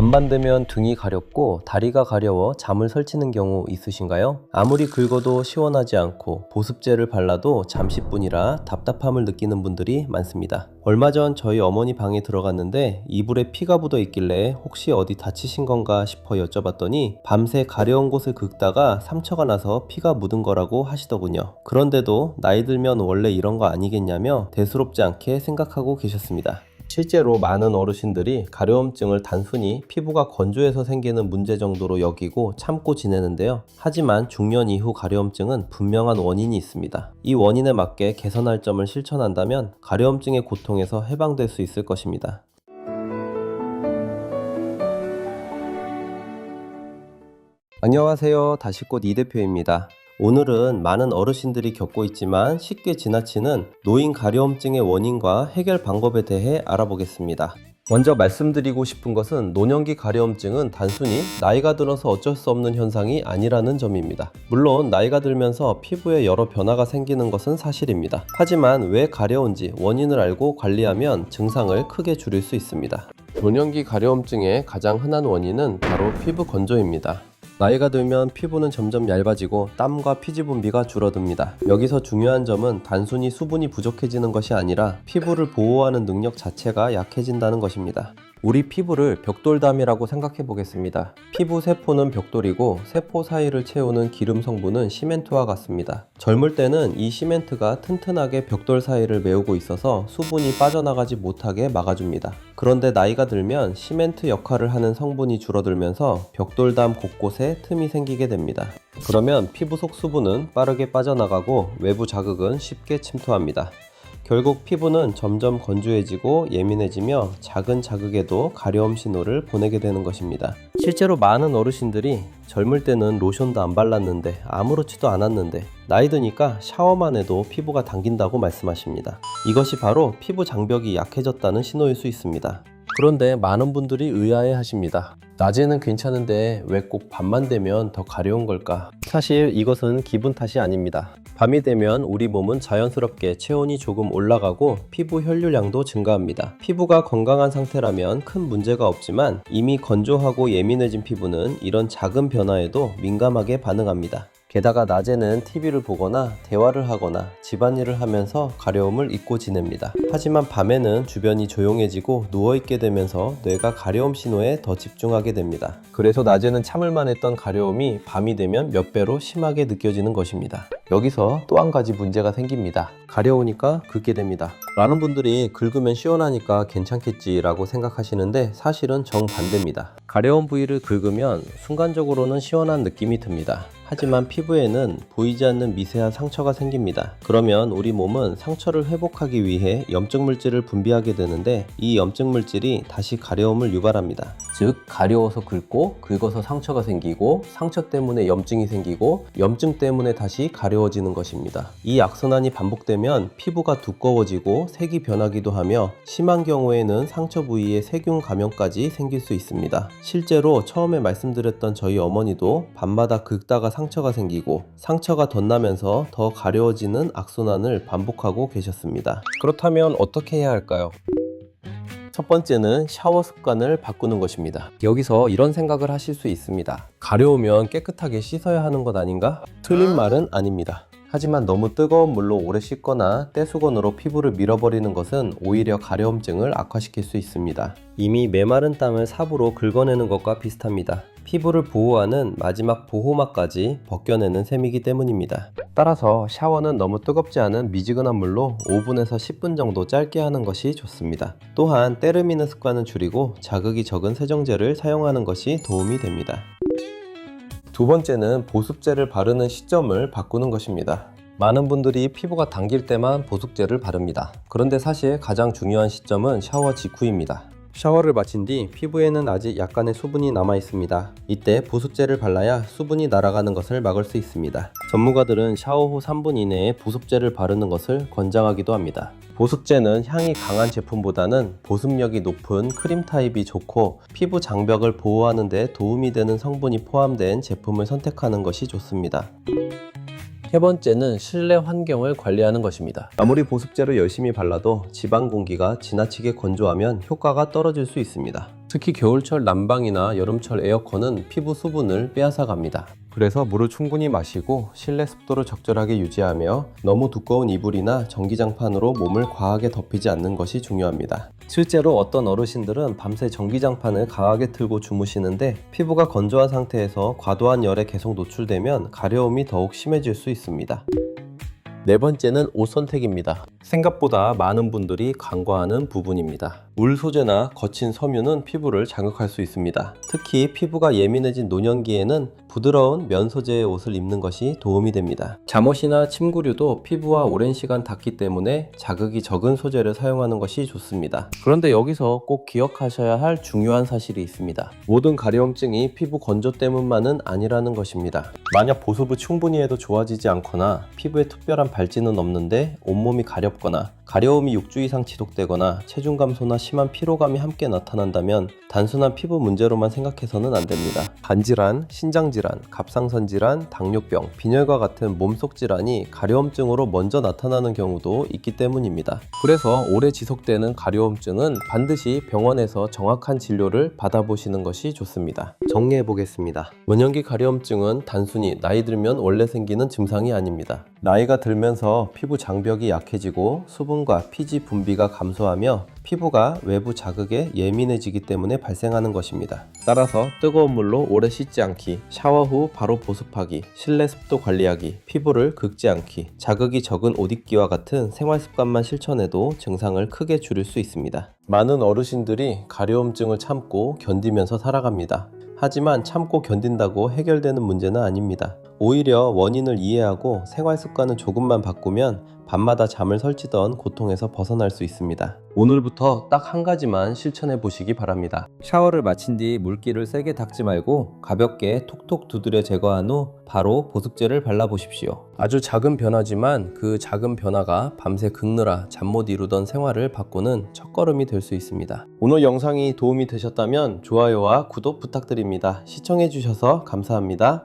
밤만 되면 등이 가렵고 다리가 가려워 잠을 설치는 경우 있으신가요? 아무리 긁어도 시원하지 않고 보습제를 발라도 잠시뿐이라 답답함을 느끼는 분들이 많습니다. 얼마 전 저희 어머니 방에 들어갔는데 이불에 피가 묻어 있길래 혹시 어디 다치신 건가 싶어 여쭤봤더니 밤새 가려운 곳을 긁다가 상처가 나서 피가 묻은 거라고 하시더군요. 그런데도 나이 들면 원래 이런 거 아니겠냐며 대수롭지 않게 생각하고 계셨습니다. 실제로 많은 어르신들이 가려움증을 단순히 피부가 건조해서 생기는 문제 정도로 여기고 참고 지내는데요. 하지만 중년 이후 가려움증은 분명한 원인이 있습니다. 이 원인에 맞게 개선할 점을 실천한다면 가려움증의 고통에서 해방될 수 있을 것입니다. 안녕하세요. 다시꽃 이 대표입니다. 오늘은 많은 어르신들이 겪고 있지만 쉽게 지나치는 노인 가려움증의 원인과 해결 방법에 대해 알아보겠습니다. 먼저 말씀드리고 싶은 것은 노년기 가려움증은 단순히 나이가 들어서 어쩔 수 없는 현상이 아니라는 점입니다. 물론 나이가 들면서 피부에 여러 변화가 생기는 것은 사실입니다. 하지만 왜 가려운지 원인을 알고 관리하면 증상을 크게 줄일 수 있습니다. 노년기 가려움증의 가장 흔한 원인은 바로 피부 건조입니다. 나이가 들면 피부는 점점 얇아지고 땀과 피지 분비가 줄어듭니다. 여기서 중요한 점은 단순히 수분이 부족해지는 것이 아니라 피부를 보호하는 능력 자체가 약해진다는 것입니다. 우리 피부를 벽돌담이라고 생각해 보겠습니다. 피부 세포는 벽돌이고 세포 사이를 채우는 기름 성분은 시멘트와 같습니다. 젊을 때는 이 시멘트가 튼튼하게 벽돌 사이를 메우고 있어서 수분이 빠져나가지 못하게 막아줍니다. 그런데 나이가 들면 시멘트 역할을 하는 성분이 줄어들면서 벽돌담 곳곳에 틈이 생기게 됩니다. 그러면 피부 속 수분은 빠르게 빠져나가고 외부 자극은 쉽게 침투합니다. 결국 피부는 점점 건조해지고 예민해지며 작은 자극에도 가려움 신호를 보내게 되는 것입니다. 실제로 많은 어르신들이 젊을 때는 로션도 안 발랐는데 아무렇지도 않았는데 나이 드니까 샤워만 해도 피부가 당긴다고 말씀하십니다. 이것이 바로 피부 장벽이 약해졌다는 신호일 수 있습니다. 그런데 많은 분들이 의아해 하십니다. 낮에는 괜찮은데 왜 꼭 밤만 되면 더 가려운 걸까? 사실 이것은 기분 탓이 아닙니다. 밤이 되면 우리 몸은 자연스럽게 체온이 조금 올라가고 피부 혈류량도 증가합니다. 피부가 건강한 상태라면 큰 문제가 없지만 이미 건조하고 예민해진 피부는 이런 작은 변화에도 민감하게 반응합니다. 게다가 낮에는 TV를 보거나 대화를 하거나 집안일을 하면서 가려움을 잊고 지냅니다. 하지만 밤에는 주변이 조용해지고 누워있게 되면서 뇌가 가려움 신호에 더 집중하게 됩니다. 그래서 낮에는 참을만 했던 가려움이 밤이 되면 몇 배로 심하게 느껴지는 것입니다. 여기서 또 한 가지 문제가 생깁니다. 가려우니까 긁게 됩니다. 많은 분들이 긁으면 시원하니까 괜찮겠지 라고 생각하시는데 사실은 정반대입니다. 가려운 부위를 긁으면 순간적으로는 시원한 느낌이 듭니다. 하지만 피부에는 보이지 않는 미세한 상처가 생깁니다. 그러면 우리 몸은 상처를 회복하기 위해 염증 물질을 분비하게 되는데 이 염증 물질이 다시 가려움을 유발합니다. 즉 가려워서 긁고 긁어서 상처가 생기고 상처 때문에 염증이 생기고 염증 때문에 다시 가려워지는 것입니다. 이 악순환이 반복되면 피부가 두꺼워지고 색이 변하기도 하며 심한 경우에는 상처 부위에 세균 감염까지 생길 수 있습니다. 실제로 처음에 말씀드렸던 저희 어머니도 밤마다 긁다가 상처가 생기고 상처가 덧나면서 더 가려워지는 악순환을 반복하고 계셨습니다. 그렇다면 어떻게 해야 할까요? 첫 번째는 샤워 습관을 바꾸는 것입니다. 여기서 이런 생각을 하실 수 있습니다. 가려우면 깨끗하게 씻어야 하는 것 아닌가? 틀린 말은 아닙니다. 하지만 너무 뜨거운 물로 오래 씻거나 떼수건으로 피부를 밀어버리는 것은 오히려 가려움증을 악화시킬 수 있습니다. 이미 메마른 땀을 삽으로 긁어내는 것과 비슷합니다. 피부를 보호하는 마지막 보호막까지 벗겨내는 셈이기 때문입니다. 따라서 샤워는 너무 뜨겁지 않은 미지근한 물로 5분에서 10분 정도 짧게 하는 것이 좋습니다. 또한 때를 미는 습관은 줄이고 자극이 적은 세정제를 사용하는 것이 도움이 됩니다. 두 번째는 보습제를 바르는 시점을 바꾸는 것입니다. 많은 분들이 피부가 당길 때만 보습제를 바릅니다. 그런데 사실 가장 중요한 시점은 샤워 직후입니다. 샤워를 마친 뒤 피부에는 아직 약간의 수분이 남아 있습니다. 이때 보습제를 발라야 수분이 날아가는 것을 막을 수 있습니다. 전문가들은 샤워 후 3분 이내에 보습제를 바르는 것을 권장하기도 합니다. 보습제는 향이 강한 제품보다는 보습력이 높은 크림 타입이 좋고 피부 장벽을 보호하는 데 도움이 되는 성분이 포함된 제품을 선택하는 것이 좋습니다. 세 번째는 실내 환경을 관리하는 것입니다. 아무리 보습제를 열심히 발라도 지방 공기가 지나치게 건조하면 효과가 떨어질 수 있습니다. 특히 겨울철 난방이나 여름철 에어컨은 피부 수분을 빼앗아 갑니다. 그래서 물을 충분히 마시고 실내 습도를 적절하게 유지하며 너무 두꺼운 이불이나 전기장판으로 몸을 과하게 덮이지 않는 것이 중요합니다. 실제로 어떤 어르신들은 밤새 전기장판을 강하게 틀고 주무시는데 피부가 건조한 상태에서 과도한 열에 계속 노출되면 가려움이 더욱 심해질 수 있습니다. 네 번째는 옷 선택입니다. 생각보다 많은 분들이 간과하는 부분입니다. 울 소재나 거친 섬유는 피부를 자극할 수 있습니다. 특히 피부가 예민해진 노년기에는 부드러운 면 소재의 옷을 입는 것이 도움이 됩니다. 잠옷이나 침구류도 피부와 오랜 시간 닿기 때문에 자극이 적은 소재를 사용하는 것이 좋습니다. 그런데 여기서 꼭 기억하셔야 할 중요한 사실이 있습니다. 모든 가려움증이 피부 건조 때문만은 아니라는 것입니다. 만약 보습을 충분히 해도 좋아지지 않거나 피부에 특별한 발진은 없는데 온몸이 가렵거나 가려움이 6주 이상 지속되거나 체중 감소나 심한 피로감이 함께 나타난다면 단순한 피부 문제로만 생각해서는 안 됩니다. 간질환, 신장질환, 갑상선 질환, 당뇨병, 빈혈과 같은 몸속 질환이 가려움증으로 먼저 나타나는 경우도 있기 때문입니다. 그래서 오래 지속되는 가려움증은 반드시 병원에서 정확한 진료를 받아보시는 것이 좋습니다. 정리해 보겠습니다. 원형기 가려움증은 단순히 나이 들면 원래 생기는 증상이 아닙니다. 나이가 들면서 피부 장벽이 약해지고 수분과 피지 분비가 감소하며 피부가 외부 자극에 예민해지기 때문에 발생하는 것입니다. 따라서 뜨거운 물로 오래 씻지 않기, 샤워 후 바로 보습하기, 실내 습도 관리하기, 피부를 긁지 않기, 자극이 적은 옷 입기와 같은 생활 습관만 실천해도 증상을 크게 줄일 수 있습니다. 많은 어르신들이 가려움증을 참고 견디면서 살아갑니다. 하지만 참고 견딘다고 해결되는 문제는 아닙니다. 오히려 원인을 이해하고 생활 습관을 조금만 바꾸면 밤마다 잠을 설치던 고통에서 벗어날 수 있습니다. 오늘부터 딱 한 가지만 실천해 보시기 바랍니다. 샤워를 마친 뒤 물기를 세게 닦지 말고 가볍게 톡톡 두드려 제거한 후 바로 보습제를 발라보십시오. 아주 작은 변화지만 그 작은 변화가 밤새 긁느라 잠 못 이루던 생활을 바꾸는 첫걸음이 될 수 있습니다. 오늘 영상이 도움이 되셨다면 좋아요와 구독 부탁드립니다. 시청해 주셔서 감사합니다.